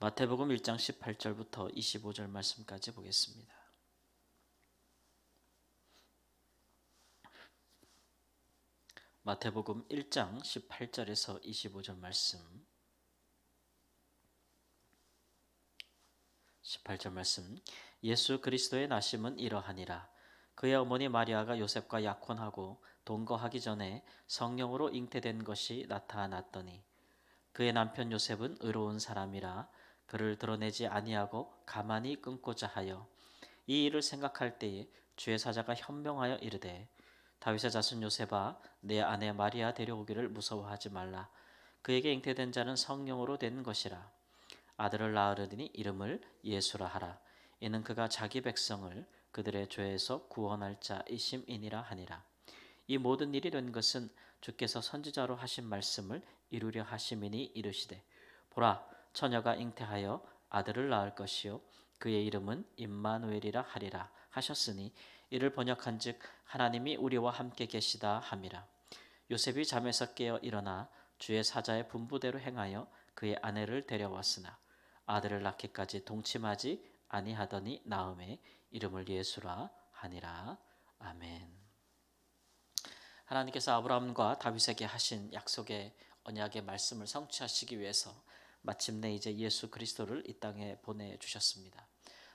마태복음 1장 18절부터 25절 말씀까지 보겠습니다. 마태복음 1장 18절에서 25절 말씀. 18절 말씀. 예수 그리스도의 나심은 이러하니라. 그의 어머니 마리아가 요셉과 약혼하고 동거하기 전에 성령으로 잉태된 것이 나타났더니 그의 남편 요셉은 의로운 사람이라 그를 드러내지 아니하고 가만히 끊고자 하여 이 일을 생각할 때에 주의 사자가 현명하여 이르되 다윗의 자손 요셉아 내 아내 마리아 데려오기를 무서워하지 말라. 그에게 잉태된 자는 성령으로 된 것이라. 아들을 낳으려니 이름을 예수라 하라. 이는 그가 자기 백성을 그들의 죄에서 구원할 자이심이니라 하니라. 이 모든 일이 된 것은 주께서 선지자로 하신 말씀을 이루려 하심이니 이르시되 보라 처녀가 잉태하여 아들을 낳을 것이요 그의 이름은 임마누엘이라 하리라 하셨으니 이를 번역한즉 하나님이 우리와 함께 계시다 함이라. 요셉이 잠에서 깨어 일어나 주의 사자의 분부대로 행하여 그의 아내를 데려왔으나 아들을 낳기까지 동침하지 아니하더니 나음에 이름을 예수라 하니라. 아멘. 하나님께서 아브라함과 다윗에게 하신 약속의 언약의 말씀을 성취하시기 위해서 마침내 이제 예수 그리스도를 이 땅에 보내주셨습니다.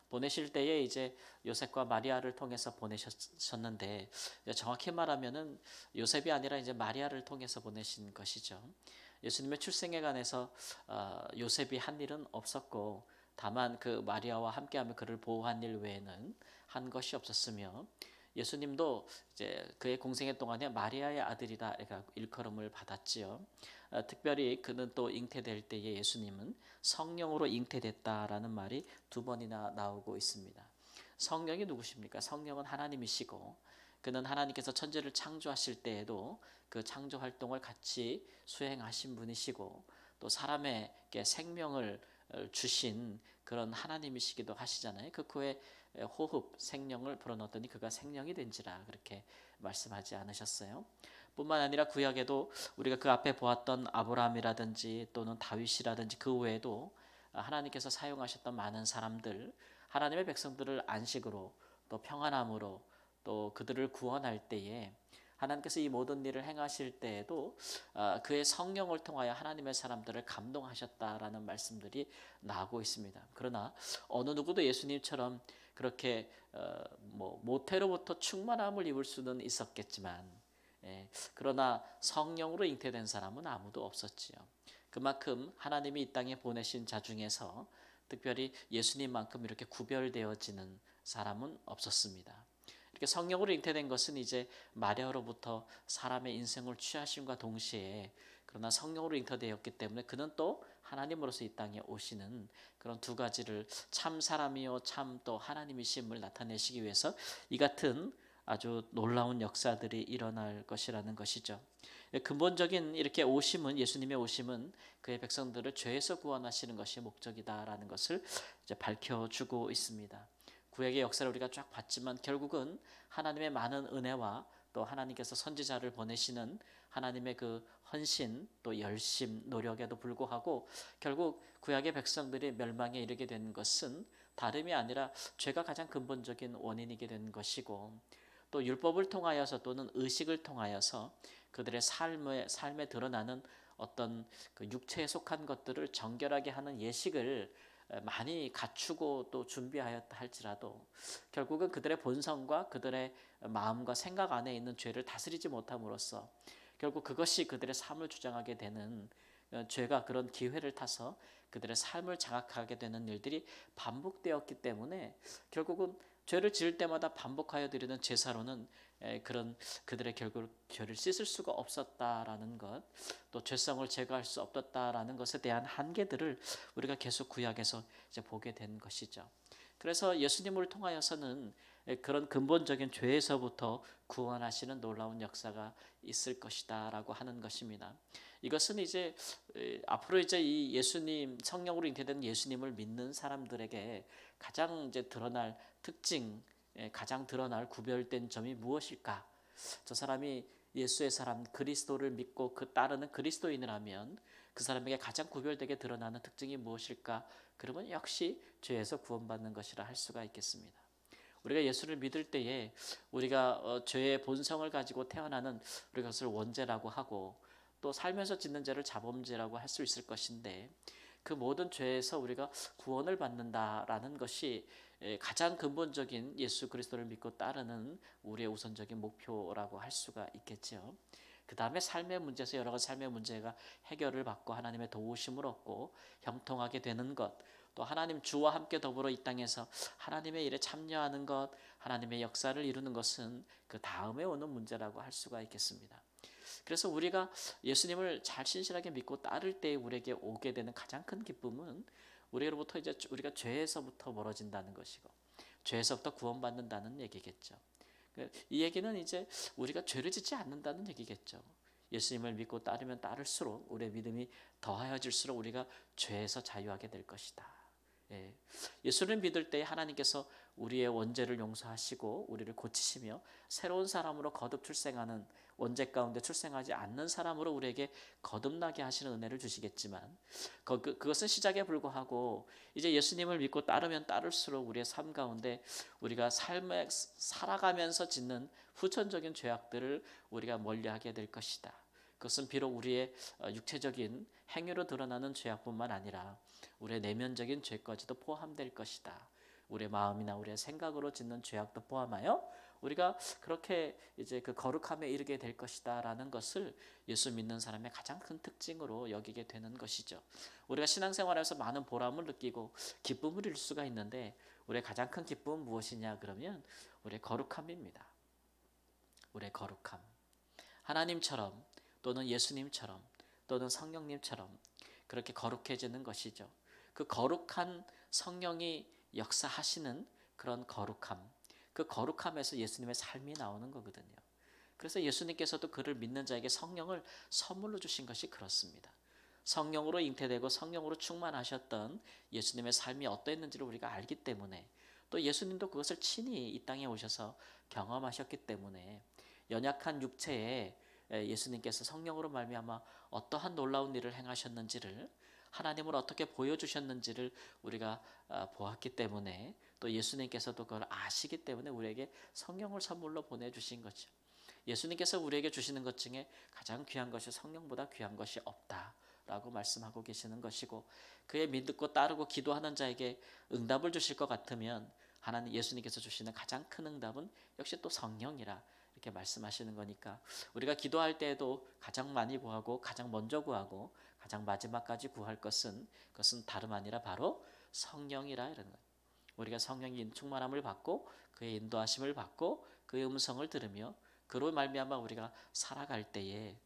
보내실 때에 이제 요셉과 마리아를 통해서 보내셨는데 정확히 말하면은 요셉이 아니라 이제 마리아를 통해서 보내신 것이죠. 예수님의 출생에 관해서 요셉이 한 일은 없었고 다만 그 마리아와 함께하며 그를 보호한 일 외에는 한 것이 없었으며 예수님도 이제 그의 공생애 동안에 마리아의 아들이라 일컬음을 받았지요. 특별히 그는 또 잉태될 때에 예수님은 성령으로 잉태됐다라는 말이 두 번이나 나오고 있습니다. 성령이 누구십니까? 성령은 하나님이시고 그는 하나님께서 천지를 창조하실 때에도 그 창조 활동을 같이 수행하신 분이시고 또 사람에게 생명을 주신 그런 하나님이시기도 하시잖아요. 그 코에 호흡, 생명을 불어넣었더니 그가 생명이 된지라 그렇게 말씀하지 않으셨어요. 뿐만 아니라 구약에도 우리가 그 앞에 보았던 아브라함이라든지 또는 다윗이라든지 그 외에도 하나님께서 사용하셨던 많은 사람들, 하나님의 백성들을 안식으로 또 평안함으로 또 그들을 구원할 때에 하나님께서 이 모든 일을 행하실 때에도 그의 성령을 통하여 하나님의 사람들을 감동하셨다라는 말씀들이 나오고 있습니다. 그러나 어느 누구도 예수님처럼 그렇게 모태로부터 충만함을 입을 수는 있었겠지만 그러나 성령으로 잉태된 사람은 아무도 없었지요. 그만큼 하나님이 이 땅에 보내신 자 중에서 특별히 예수님만큼 이렇게 구별되어지는 사람은 없었습니다. 이렇게 성령으로 잉태된 것은 이제 마리아로부터 사람의 인생을 취하심과 동시에 그러나 성령으로 잉태되었기 때문에 그는 또 하나님으로서 이 땅에 오시는 그런 두 가지를 참 사람이요 참 또 하나님이심을 나타내시기 위해서 이 같은 아주 놀라운 역사들이 일어날 것이라는 것이죠. 근본적인 이렇게 오심은 예수님의 오심은 그의 백성들을 죄에서 구원하시는 것이 목적이다라는 것을 이제 밝혀주고 있습니다. 구약의 역사를 우리가 쫙 봤지만 결국은 하나님의 많은 은혜와 또 하나님께서 선지자를 보내시는 하나님의 그 헌신 또 열심 노력에도 불구하고 결국 구약의 백성들이 멸망에 이르게 된 것은 다름이 아니라 죄가 가장 근본적인 원인이게 된 것이고 또 율법을 통하여서 또는 의식을 통하여서 그들의 삶에 드러나는 어떤 그 육체에 속한 것들을 정결하게 하는 예식을 많이 갖추고 또 준비하였다 할지라도 결국은 그들의 본성과 그들의 마음과 생각 안에 있는 죄를 다스리지 못함으로써 결국 그것이 그들의 삶을 주장하게 되는 죄가 그런 기회를 타서 그들의 삶을 장악하게 되는 일들이 반복되었기 때문에 결국은 죄를 지을 때마다 반복하여 드리는 제사로는 그런 그들의 결국 죄를 씻을 수가 없었다라는 것, 또 죄성을 제거할 수 없었다라는 것에 대한 한계들을 우리가 계속 구약에서 이제 보게 된 것이죠. 그래서 예수님을 통하여서는 그런 근본적인 죄에서부터 구원하시는 놀라운 역사가 있을 것이다라고 하는 것입니다. 이것은 이제 앞으로 이제 이 예수님 성령으로 잉태된 예수님을 믿는 사람들에게 가장 이제 드러날 특징, 가장 드러날 구별된 점이 무엇일까? 저 사람이 예수의 사람 그리스도를 믿고 그 따르는 그리스도인이라면 그 사람에게 가장 구별되게 드러나는 특징이 무엇일까? 그러면 역시 죄에서 구원받는 것이라 할 수가 있겠습니다. 우리가 예수를 믿을 때에 우리가 죄의 본성을 가지고 태어나는 우리가 그것을 원죄라고 하고 또 살면서 짓는 죄를 자범죄라고 할 수 있을 것인데 그 모든 죄에서 우리가 구원을 받는다라는 것이 가장 근본적인 예수 그리스도를 믿고 따르는 우리의 우선적인 목표라고 할 수가 있겠죠. 그 다음에 삶의 문제에서 여러 가지 삶의 문제가 해결을 받고 하나님의 도우심을 얻고 형통하게 되는 것, 또 하나님 주와 함께 더불어 이 땅에서 하나님의 일에 참여하는 것, 하나님의 역사를 이루는 것은 그 다음에 오는 문제라고 할 수가 있겠습니다. 그래서 우리가 예수님을 잘 신실하게 믿고 따를 때 우리에게 오게 되는 가장 큰 기쁨은 우리로부터 이제 우리가 죄에서부터 멀어진다는 것이고 죄에서부터 구원받는다는 얘기겠죠. 이 얘기는 이제 우리가 죄를 짓지 않는다는 얘기겠죠. 예수님을 믿고 따르면 따를수록 우리의 믿음이 더하여질수록 우리가 죄에서 자유하게 될 것이다. 예수를 믿을 때 하나님께서 우리의 원죄를 용서하시고 우리를 고치시며 새로운 사람으로 거듭 출생하는 원죄 가운데 출생하지 않는 사람으로 우리에게 거듭나게 하시는 은혜를 주시겠지만 그것은 시작에 불과하고 이제 예수님을 믿고 따르면 따를수록 우리의 삶 가운데 우리가 삶에 살아가면서 짓는 후천적인 죄악들을 우리가 멀리하게 될 것이다. 그것은 비록 우리의 육체적인 행위로 드러나는 죄악뿐만 아니라 우리의 내면적인 죄까지도 포함될 것이다. 우리의 마음이나 우리의 생각으로 짓는 죄악도 포함하여 우리가 그렇게 이제 그 거룩함에 이르게 될 것이다라는 것을 예수 믿는 사람의 가장 큰 특징으로 여기게 되는 것이죠. 우리가 신앙생활에서 많은 보람을 느끼고 기쁨을 잃을 수가 있는데 우리의 가장 큰 기쁨은 무엇이냐 그러면 우리의 거룩함입니다. 우리의 거룩함. 하나님처럼 또는 예수님처럼 또는 성령님처럼 그렇게 거룩해지는 것이죠. 그 거룩한 성령이 역사하시는 그런 거룩함, 그 거룩함에서 예수님의 삶이 나오는 거거든요. 그래서 예수님께서도 그를 믿는 자에게 성령을 선물로 주신 것이 그렇습니다. 성령으로 잉태되고 성령으로 충만하셨던 예수님의 삶이 어떠했는지를 우리가 알기 때문에 또 예수님도 그것을 친히 이 땅에 오셔서 경험하셨기 때문에 연약한 육체에 예수님께서 성령으로 말미암아 어떠한 놀라운 일을 행하셨는지를 하나님을 어떻게 보여주셨는지를 우리가 보았기 때문에 또 예수님께서도 그걸 아시기 때문에 우리에게 성령을 선물로 보내주신 거죠. 예수님께서 우리에게 주시는 것 중에 가장 귀한 것이 성령보다 귀한 것이 없다라고 말씀하고 계시는 것이고 그의 믿고 따르고 기도하는 자에게 응답을 주실 것 같으면 하나님 예수님께서 주시는 가장 큰 응답은 역시 또 성령이라 이렇게 말씀하시는 거니까 우리가 기도할 때에도 가장 많이 구하고 가장 먼저 구하고 가장 마지막까지 구할 것은 그것은 다름 아니라 바로 성령이라 이런 거예요. 우리가 성령의 충만함을 받고 그의 인도하심을 받고 그의 음성을 들으며 그로 말미암아 우리가 살아갈 때에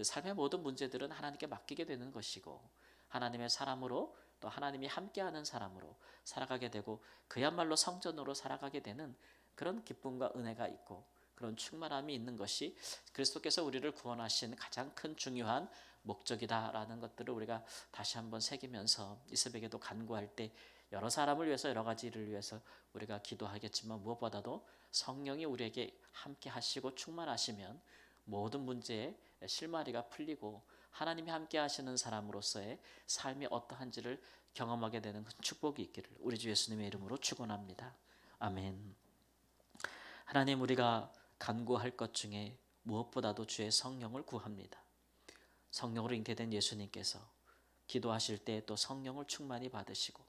삶의 모든 문제들은 하나님께 맡기게 되는 것이고 하나님의 사람으로 또 하나님이 함께하는 사람으로 살아가게 되고 그야말로 성전으로 살아가게 되는 그런 기쁨과 은혜가 있고 그런 충만함이 있는 것이 그리스도께서 우리를 구원하신 가장 큰 중요한 목적이다라는 것들을 우리가 다시 한번 새기면서 이 새벽에도 간구할 때 여러 사람을 위해서 여러 가지 일을 위해서 우리가 기도하겠지만 무엇보다도 성령이 우리에게 함께 하시고 충만하시면 모든 문제에 실마리가 풀리고 하나님이 함께 하시는 사람으로서의 삶이 어떠한지를 경험하게 되는 축복이 있기를 우리 주 예수님의 이름으로 축원합니다. 아멘. 하나님 우리가 간구할 것 중에 무엇보다도 주의 성령을 구합니다. 성령으로 잉태된 예수님께서 기도하실 때 또 성령을 충만히 받으시고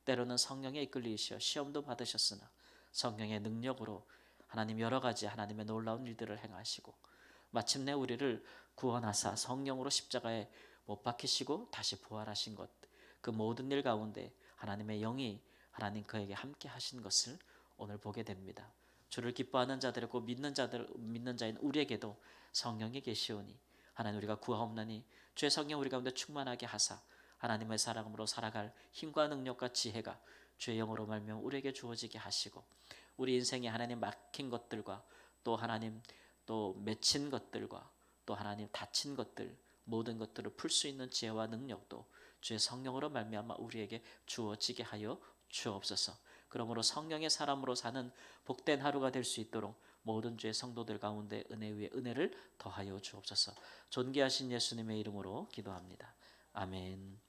때로는 성령에 이끌리시어 시험도 받으셨으나 성령의 능력으로 하나님 여러 가지 하나님의 놀라운 일들을 행하시고 마침내 우리를 구원하사 성령으로 십자가에 못 박히시고 다시 부활하신 것 그 모든 일 가운데 하나님의 영이 하나님 그에게 함께 하신 것을 오늘 보게 됩니다. 주를 기뻐하는 자들이고 믿는 자인 우리에게도 성령이 계시오니 하나님 우리가 구하옵나니 주의 성령 우리 가운데 충만하게 하사 하나님의 사랑으로 살아갈 힘과 능력과 지혜가 주의 영으로 말미암아 우리에게 주어지게 하시고 우리 인생에 하나님 막힌 것들과 또 하나님 또 맺힌 것들과 또 하나님 닫힌 것들 모든 것들을 풀 수 있는 지혜와 능력도 주의 성령으로 말미암아 우리에게 주어지게 하여 주옵소서. 그러므로 성령의 사람으로 사는 복된 하루가 될 수 있도록 모든 주의 성도들 가운데 은혜 위에 은혜를 더하여 주옵소서. 존귀하신 예수님의 이름으로 기도합니다. 아멘.